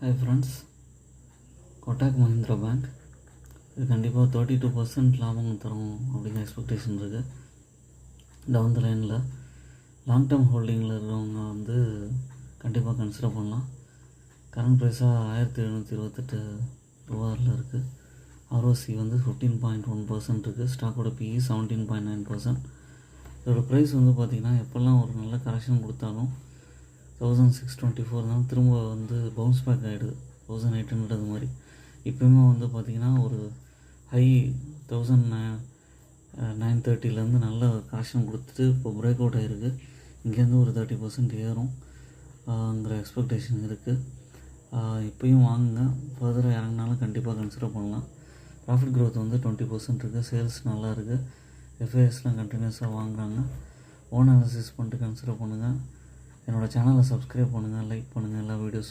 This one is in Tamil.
Hi friends, Kotak Mahindra bank இது கண்டிப்பாக 32% லாபம் தரும் அப்படிங்கிற எக்ஸ்பெக்டேஷன் இருக்குது. டவுன் த லைனில் லாங் டேர்ம் ஹோல்டிங்கில் இருக்கிறவங்க கண்டிப்பாக கன்சிடர் பண்ணலாம். கரண்ட் ப்ரைஸாக 1728 ரூபாயில் இருக்குது. ROC 15.1% இருக்குது. ஸ்டாக்கோட PE 17.9%. இதோட ப்ரைஸ் பார்த்திங்கன்னா எப்போல்லாம் ஒரு நல்ல கரெக்ஷன் கொடுத்தாலும் 1624 தான் திரும்ப பவுன்ஸ் பேக் ஆகிடுது 1800 அது மாதிரி. இப்போயுமே பார்த்திங்கன்னா ஒரு ஹை 1930 நல்ல கரெக்ஷன் கொடுத்துட்டு இப்போ பிரேக் அவுட் ஆகிருக்கு. இங்கேருந்து ஒரு 30% ஏறும்ங்கிற எக்ஸ்பெக்டேஷன் இருக்குது. இப்போயும் வாங்குங்க. ஃபர்தராக இறங்கினாலும் கண்டிப்பாக கன்சிடர் பண்ணலாம். ப்ராஃபிட் க்ரோத் 20% இருக்குது. சேல்ஸ் நல்லா இருக்குது. FISலாம் கண்டினியூஸாக வாங்குகிறாங்க. ஓன் அனாலிசிஸ் பண்ணிட்டு கன்சிடர் பண்ணுங்கள். என்னோடய சேனலை சப்ஸ்கிரைப் பண்ணுங்கள், லைக் பண்ணுங்கள். எல்லா வீடியோஸும்